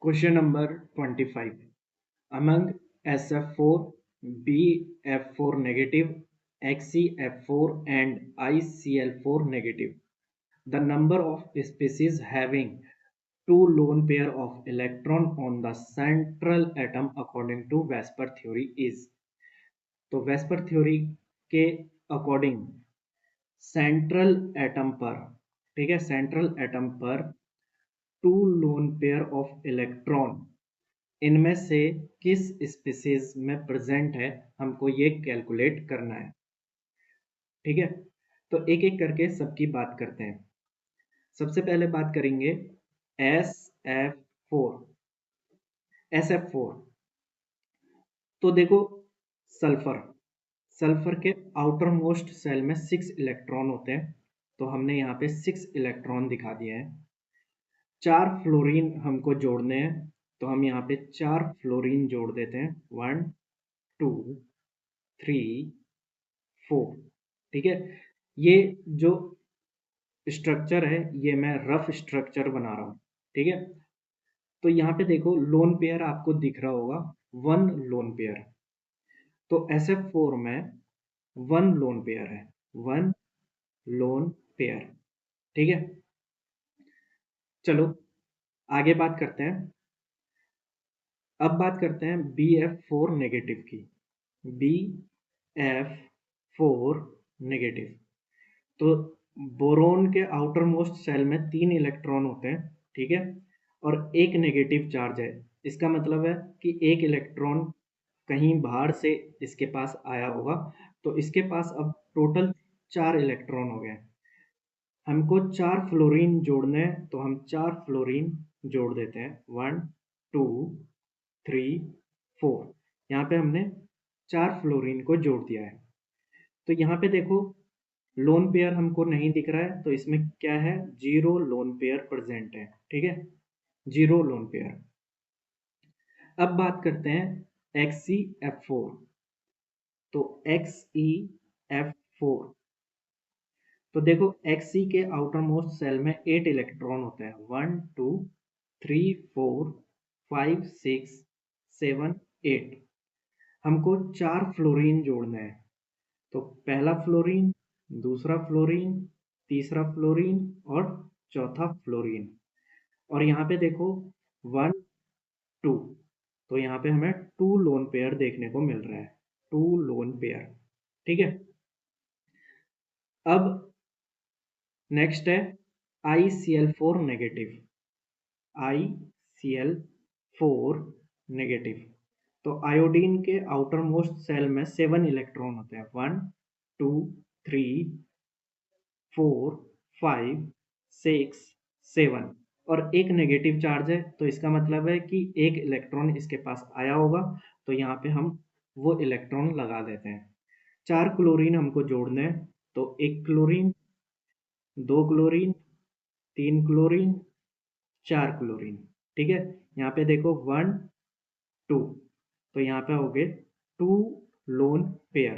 Question number 25. Among SF4, BF4 negative, XeF4 and ICl4 negative, the number of species having two lone pair of electron on the central atom according to Vesper theory is. तो VSEPR theory के according central atom पर, ठीक है, central atom पर two lone pair of electron इनमें से किस species में प्रेजेंट है, हमको ये कैलकुलेट करना है। ठीक है, तो एक एक करके सबकी बात करते हैं। सबसे पहले बात करेंगे SF4। SF4 तो देखो, सल्फर सल्फर के आउटर मोस्ट सेल में 6 इलेक्ट्रॉन होते हैं, तो हमने यहाँ पे 6 इलेक्ट्रॉन दिखा दिए हैं। 4 फ्लोरीन हमको जोड़ने हैं, तो हम यहाँ पे 4 फ्लोरीन जोड़ देते हैं। 1 2 3 4। ठीक है, ये जो स्ट्रक्चर है ये मैं रफ स्ट्रक्चर बना रहा हूँ। ठीक है, तो यहाँ पे देखो लोन पेयर आपको दिख रहा होगा, 1 लोन पेयर। तो SF4 में 1 लोन पेयर है, 1 लोन पेयर। ठीक है, चलो आगे बात करते हैं। अब बात करते हैं BF4 नेगेटिव की। BF4 नेगेटिव, तो बोरोन के आउटर मोस्ट सेल में 3 इलेक्ट्रॉन होते हैं। ठीक है, और एक नेगेटिव चार्ज है। इसका मतलब है कि एक इलेक्ट्रॉन कहीं बाहर से इसके पास आया होगा, तो इसके पास अब टोटल 4 इलेक्ट्रॉन हो गए। हमको 4 फ्लोरीन जोड़ने हैं, तो हम 4 फ्लोरीन जोड़ देते हैं। 1 2 3 4। यहाँ पे हमने 4 फ्लोरीन को जोड़ दिया है। तो यहाँ पे देखो लोन पेयर हमको नहीं दिख रहा है, तो इसमें क्या है, 0 लोन पेयर प्रेजेंट है। ठीक है, 0 लोन पेयर। अब बात करते हैं XeF4। तो XeF4, तो देखो Xe के आउटर मोस्ट सेल में 8 इलेक्ट्रॉन होते हैं। 1 2 3 4 5 6 7 8। हमको 4 फ्लोरीन जोड़ना है, तो पहला फ्लोरीन, दूसरा फ्लोरीन, तीसरा फ्लोरीन और चौथा फ्लोरीन। और यहाँ पे देखो 1 2, तो यहाँ पे हमें 2 लोन पेयर देखने को मिल रहा है, 2 लोन पेयर। ठीक है, अब नेक्स्ट है ICl4 नेगेटिव। ICl4 नेगेटिव, तो आयोडीन के आउटर मोस्ट सेल में 7 इलेक्ट्रॉन होते हैं। 1 2 3 4 5 6 7, और एक नेगेटिव चार्ज है, तो इसका मतलब है कि एक इलेक्ट्रॉन इसके पास आया होगा, तो यहाँ पे हम वो इलेक्ट्रॉन लगा देते हैं। 4 क्लोरीन हमको जोड़ने हैं, तो 1 क्लोरीन, 2 क्लोरीन, 3 क्लोरीन, 4 क्लोरीन। ठीक है, यहाँ पे देखो 1 2, तो यहाँ पे हो गए 2 लोन पेयर।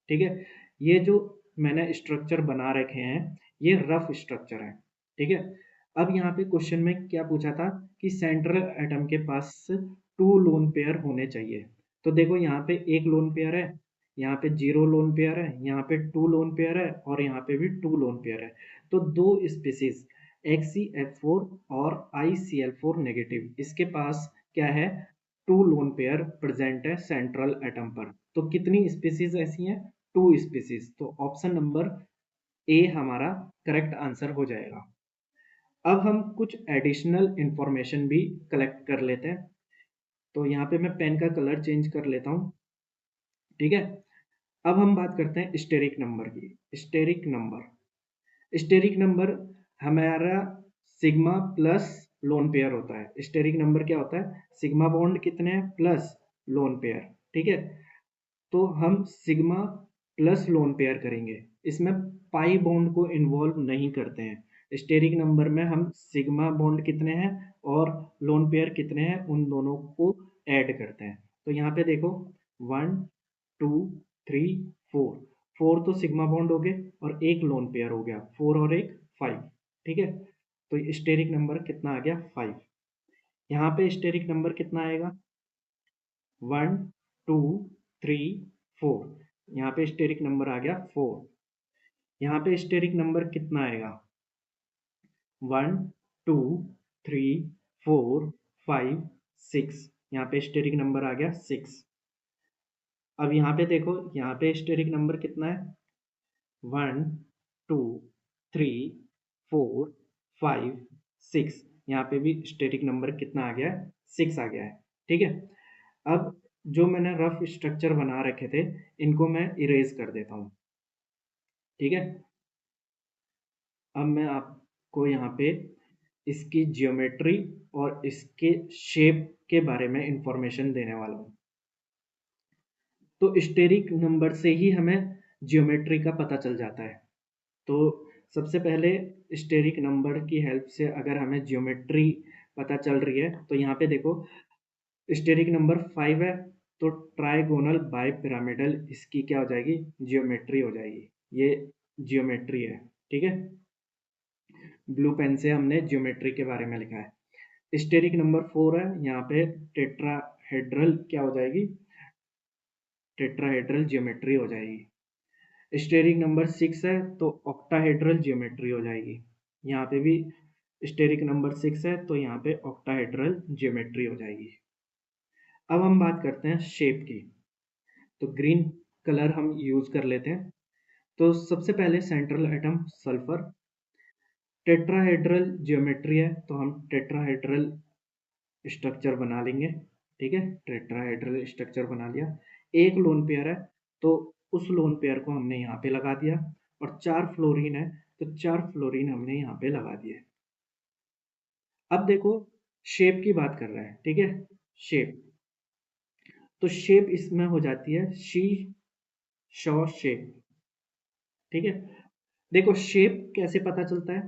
ठीक है, ये जो मैंने स्ट्रक्चर बना रखे हैं ये रफ स्ट्रक्चर है। ठीक है, अब यहाँ पे क्वेश्चन में क्या पूछा था कि सेंट्रल एटम के पास 2 लोन पेयर होने चाहिए। तो देखो यहाँ पे एक लोन पेयर है, यहाँ पे 0 लोन पेयर है, यहाँ पे 2 लोन पेयर है और यहाँ पे भी 2 लोन पेयर है। तो दो स्पीसीज XeF4 और ICl4 नेगेटिव, इसके पास क्या है, 2 लोन पेयर प्रेजेंट है सेंट्रल एटम पर। तो कितनी स्पीसीज ऐसी हैं, 2 स्पीसीज। तो ऑप्शन नंबर ए हमारा करेक्ट आंसर हो जाएगा। अब हम कुछ एडिशनल इंफॉर्मेशन भी कलेक्ट कर लेते हैं, तो यहाँ पे मैं पेन का कलर चेंज कर लेता हूँ। ठीक है, अब हम बात करते हैं स्टेरिक नंबर की। स्टेरिक नंबर हमारा सिग्मा प्लस लोन पेयर होता है। स्टेरिक नंबर क्या होता है, सिग्मा बॉन्ड कितने हैं प्लस लोन पेयर। ठीक है, तो हम सिग्मा प्लस लोन पेयर करेंगे, इसमें पाई बॉन्ड को इन्वॉल्व नहीं करते हैं। स्टेरिक नंबर में हम सिग्मा बॉन्ड कितने हैं और लोन पेयर कितने हैं उन दोनों को ऐड करते हैं। तो यहाँ पे देखो 1 2 3 4, 4 तो सिग्मा बॉन्ड हो गए और एक लोन पेयर हो गया, 4 और एक 5। ठीक है, तो स्टेरिक नंबर कितना आ गया, 5। यहाँ पे स्टेरिक नंबर कितना आएगा, 1 2 3 4, यहाँ पे स्टेरिक नंबर आ गया 4। यहाँ पे स्टेरिक नंबर कितना आएगा, 1 2 3 4 5 6, यहाँ पे स्टेरिक नंबर आ गया 6। अब यहाँ पे देखो, यहाँ पे स्टेरिक नंबर कितना है, 1 2 3 4 5 6, यहाँ पे भी स्टेरिक नंबर कितना आ गया है, 6 आ गया है। ठीक है, अब जो मैंने रफ स्ट्रक्चर बना रखे थे इनको मैं इरेज कर देता हूँ। ठीक है, अब मैं आपको यहाँ पे इसकी जियोमेट्री और इसके शेप के बारे में इंफॉर्मेशन देने वाला हूँ। तो स्टेरिक नंबर से ही हमें जियोमेट्री का पता चल जाता है। तो सबसे पहले स्टेरिक नंबर की हेल्प से अगर हमें जियोमेट्री पता चल रही है, तो यहाँ पे देखो स्टेरिक नंबर 5 है, तो ट्राइगोनल बाई पिरामिडल इसकी क्या हो जाएगी, जियोमेट्री हो जाएगी। ये जियोमेट्री है। ठीक है, ब्लू पेन से हमने जियोमेट्री के बारे में लिखा है। स्टेरिक नंबर 4 है, यहाँ पे टेट्राहेड्रल क्या हो जाएगी, टेट्राहेड्रल जियोमेट्री हो जाएगी। स्टेरिक नंबर 6 है तो ऑक्टाहेड्रल जियोमेट्री हो जाएगी। यहाँ पे भी स्टेरिक नंबर 6 है तो यहाँ पे ऑक्टाहेड्रल जियोमेट्री हो जाएगी। अब हम बात करते हैं शेप की। तो ग्रीन कलर हम यूज कर लेते हैं। तो सबसे पहले central atom sulphur, tetrahedral geometry है तो हम टेट्राहेड्रल स्ट्रक्चर बना लेंगे। ठीक है, टेट्राहेड्रल स्ट्रक्चर बना लिया। एक लोन पेयर है तो उस लोन पेयर को हमने यहाँ पे लगा दिया, और 4 फ्लोरीन है तो 4 फ्लोरीन हमने यहाँ पे लगा दिए। अब देखो शेप की बात कर रहे हैं। ठीक है, शेप, तो शेप इसमें हो जाती है शी शॉ शेप। ठीक है, देखो शेप कैसे पता चलता है,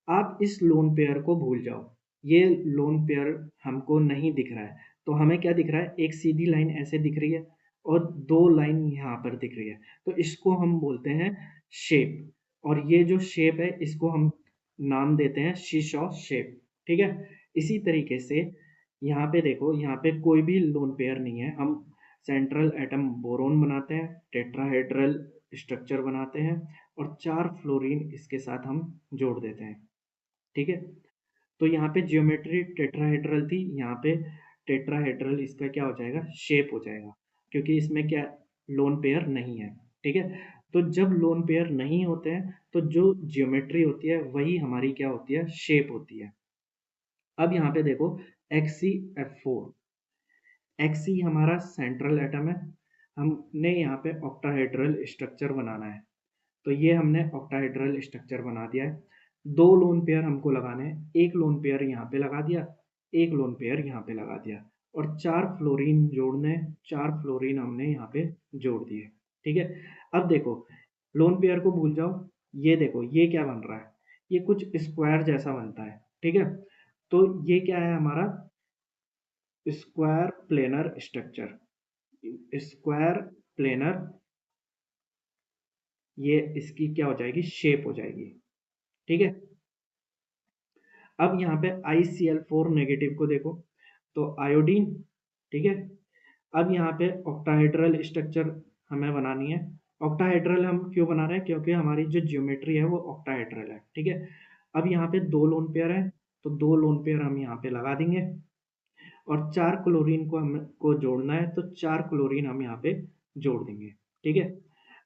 आप इस लोन पेयर को भूल जाओ, ये लोन पेयर हमको नहीं दिख रहा है, तो हमें क्या दिख रहा है, एक सीधी लाइन ऐसे दिख रही है और 2 लाइन यहाँ पर दिख रही है, तो इसको हम बोलते हैं शेप। और ये जो शेप है इसको हम नाम देते हैं शीशॉ शेप। ठीक है, इसी तरीके से यहाँ पे देखो, यहाँ पे कोई भी लोन पेयर नहीं है, हम सेंट्रल एटम बोरोन बनाते हैं, टेट्राहेड्रल स्ट्रक्चर बनाते हैं और 4 फ्लोरीन इसके साथ हम जोड़ देते हैं। ठीक है, तो यहाँ पे जियोमेट्री टेट्राहेड्रल थी, यहाँ पे टेट्राहेड्रल इसका क्या हो जाएगा, शेप हो जाएगा, क्योंकि इसमें क्या लोन पेयर नहीं है। ठीक है, तो जब लोन पेयर नहीं होते हैं तो जो जियोमेट्री होती है वही हमारी क्या होती है, शेप होती है। अब यहाँ पे देखो XeF4, Xe हमारा सेंट्रल एटम है, हमने यहाँ पे ऑक्टाहेड्रल स्ट्रक्चर बनाना है, तो ये हमने ऑक्टाहेड्रल स्ट्रक्चर बना दिया है। 2 लोन पेयर हमको लगाने हैं, एक लोन पेयर यहाँ पे लगा दिया, एक लोन पेयर यहाँ पे लगा दिया, और 4 फ्लोरीन जोड़ने, 4 फ्लोरीन हमने यहाँ पे जोड़ दिए। ठीक है, अब देखो लोन पेयर को भूल जाओ, ये देखो ये क्या बन रहा है, ये कुछ स्क्वायर जैसा बनता है। ठीक है, तो ये क्या है हमारा square planar structure, square planar, ये इसकी क्या हो जाएगी, शेप हो जाएगी। ठीक है, अब यहाँ पे ICl4 नेगेटिव को देखो, तो आयोडीन। ठीक है, अब यहाँ पे ऑक्टाहेड्रल स्ट्रक्चर हमें बनानी है। ऑक्टाहेड्रल हम क्यों बना रहे हैं, क्योंकि हमारी जो ज्योमेट्री है वो ऑक्टाहेड्रल है। ठीक है, अब यहाँ पे 2 लोन पेयर है तो 2 लोन पेयर हम यहाँ पे लगा देंगे, और 4 क्लोरीन को हमको जोड़ना है तो 4 क्लोरीन हम यहाँ पे जोड़ देंगे। ठीक है,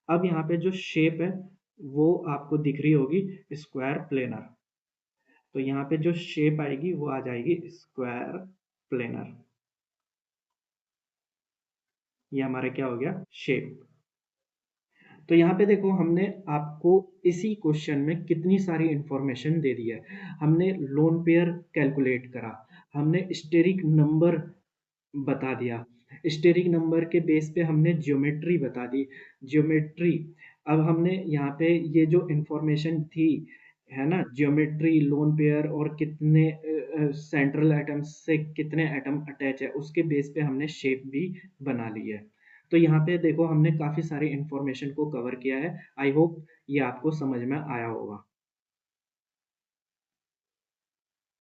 अब यहाँ पे जो शेप है वो आपको दिख रही होगी स्क्वायर प्लेनर, तो यहाँ पे जो शेप आएगी वो आ जाएगी स्क्वायर प्लेनर। ये हमारा क्या हो गया, शेप। तो यहाँ पे देखो हमने आपको इसी क्वेश्चन में कितनी सारी इंफॉर्मेशन दे दी है। हमने लोन पेयर कैलकुलेट करा, हमने स्टेरिक नंबर बता दिया, स्टेरिक नंबर के बेस पे हमने ज्योमेट्री बता दी, ज्योमेट्री। अब हमने यहाँ पे ये जो इंफॉर्मेशन थी, है ना, ज्योमेट्री, लोन पेयर और कितने सेंट्रल एटम्स से कितने एटम अटैच है, उसके बेस पे हमने शेप भी बना ली है। तो यहाँ पे देखो हमने काफी सारी इंफॉर्मेशन को कवर किया है। आई होप ये आपको समझ में आया होगा।